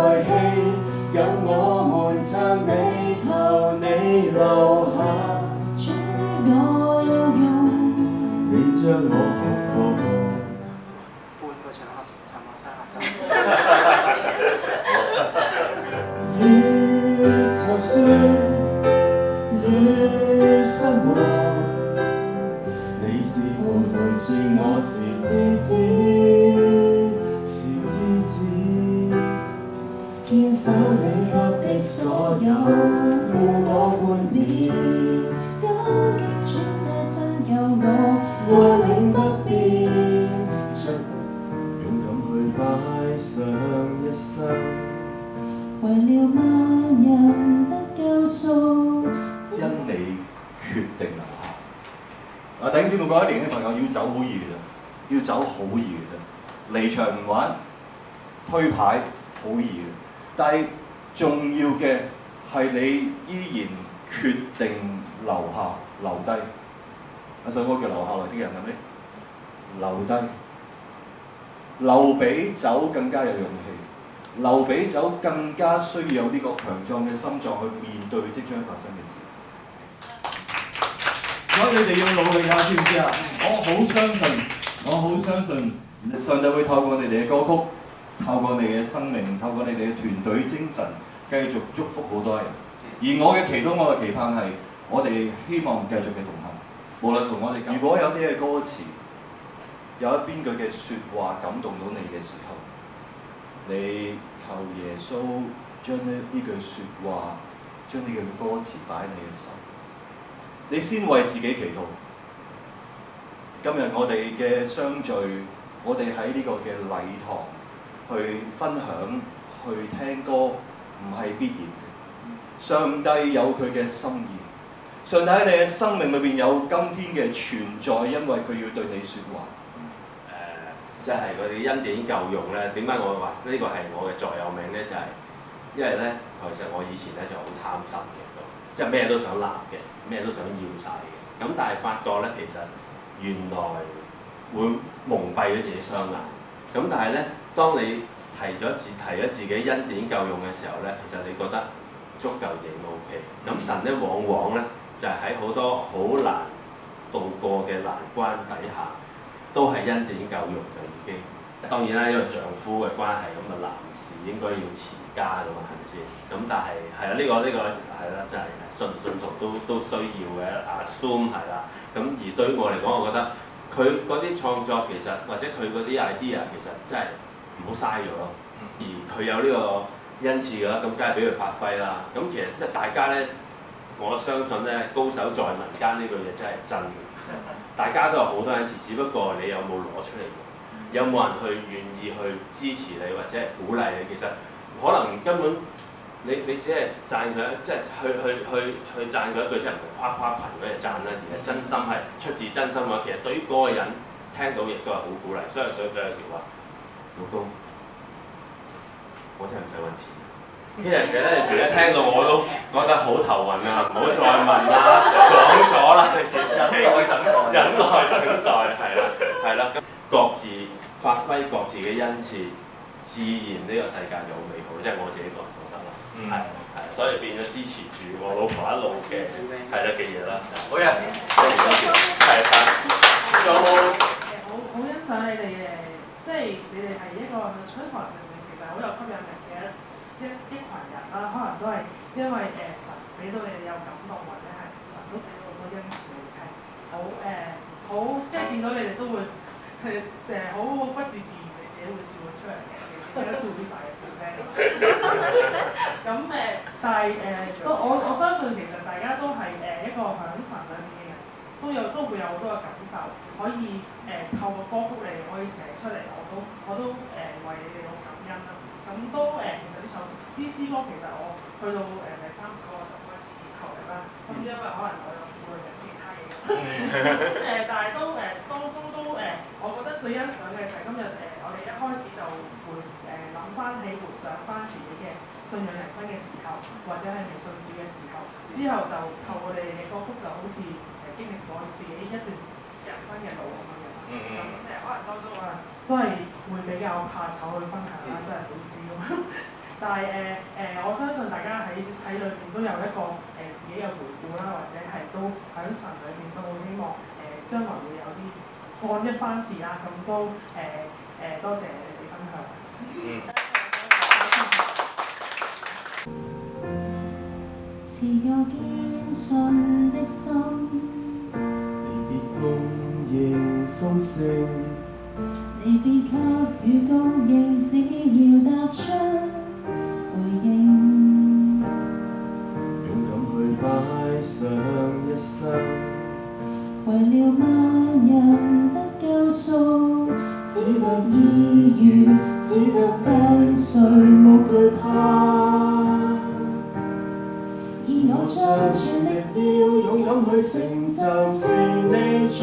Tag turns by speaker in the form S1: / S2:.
S1: 遺棄，有我們撐你，求你留下。主我有用，你將我降服。
S2: 半個唱下
S1: 越沉睡，越失望。你是葡萄樹，我是枝子，是枝子。堅守你給的所有，護我冠冕。究竟主捨身救我，愛永不變。勇敢去擺上一生。為了萬人得救贖，
S3: 因你決定留下。弟兄姊妹，各位年輕朋友要走好易嘅啫，要走好易嘅啫。離場唔玩，推牌好易嘅，但係重要嘅係你依然決定留下留低。有首歌叫《留下來的人》，係咪？留低，留比走更加有勇氣。留比走更加需要有呢個強壯嘅心臟去面對即將發生嘅事。所以你哋要努力下，知唔知啊？我好相信上帝會透過你哋嘅歌曲，透過你嘅生命，透過你哋嘅團隊精神，繼續祝福好多人。而我嘅祈禱，我嘅期盼係，我哋希望繼續嘅同行。無論同我哋，如果有啲嘅歌詞，有一邊句嘅説話感動到你嘅時候，你求耶穌將呢句説話，將呢句歌詞擺喺你嘅心，你先為自己祈禱。今日我哋嘅相聚，我哋喺呢個嘅禮堂去分享、去聽歌，唔係必然嘅。上帝有佢嘅心意，上帝喺你嘅生命裏邊有今天嘅存在，因為佢要對你説話。
S4: 即係嗰啲恩典夠用咧，點解我話呢個係我嘅座右銘咧？就係、因為咧，其實我以前咧就好貪心嘅，即係咩都想攬嘅，咩都想要晒嘅。咁但係發覺咧，其實原來會蒙蔽咗自己雙眼。咁但係咧，當你提咗自己恩典夠用嘅時候咧，其實你覺得足夠已經 OK。咁神咧往往咧就係喺好多好難渡過嘅難關底下，都係恩典夠用就已經。當然啦，因為丈夫嘅關係，咁啊男士應該要持家㗎嘛，係咪先？咁但係係啊，呢個係啦，真係信唔信徒都需要嘅。assume 係啦。咁而對於我嚟講，我覺得佢嗰啲創作其實或者佢嗰啲 idea 其實真係唔好嘥咗咯。而佢有呢個恩賜㗎啦，咁梗係俾佢發揮啦。咁其實即係大家咧，我相信咧，高手在民間呢句嘢真係真嘅。大家都有好多恩賜，只不過你有冇攞出嚟？有冇人去願意去支持你或者鼓勵你？其實可能根本你只係讚佢，即係去讚佢一句，即係唔係誇誇群嗰隻讚啦，而係真心係出自真心嘅話，其實對於嗰個人聽到亦都係好鼓勵。所以佢有時話：老公，我真係唔使揾錢。其實有時咧聽到我都覺得好頭暈啊！唔好再問啦，講咗啦，忍耐等待，係啦，各自發揮各自嘅恩賜，自然呢個世界就好美好，即係我自己個人覺得啦。係，所以變咗支持住我老婆一路嘅嘅嘢啦。好嘅，有冇？
S5: 好欣賞你哋即係你哋係一個喺台上面其實好有吸引力嘅一群人啦，可能都係因為神俾到你哋有感動，或者係神都俾到好多恩賜你哋，好即係見到你哋都會係成日好不自然地自己會笑咗出嚟嘅，而家做啲晒嘅笑聲。咁但係我相信其實大家都係一個響神裏面嘅人，都會有好多嘅感受，可以透過歌曲嚟可以寫出嚟，我都為你哋好感恩啦。咁都其實呢詩歌其實我去到第3首我就開始投入啦。咁因為可能我有顧慮緊其他嘢。但係當中都我覺得最欣賞嘅就係今日我哋一開始就諗翻起回想翻自己嘅信仰人生嘅時候，或者係未信主嘅時候，之後就透過我哋嘅歌曲就好似經歷咗自己一段人生嘅路咁樣。咁可能當中都係會比較怕醜去分享啦，真係好少。咁但係我相信大家喺裏邊都有一個自己嘅回顧啦，或者係都喺神裏邊都好希望將來會有啲幹一番事啦，咁都多謝你哋分享。
S1: 賜我堅信的心，你必供應豐盛，你必給予供應，只要踏出回應，勇敢去擺上一生，為了萬人得救贖，只得醫愈，只得病誰無懼怕。而我將全力要勇敢去成就，是你主。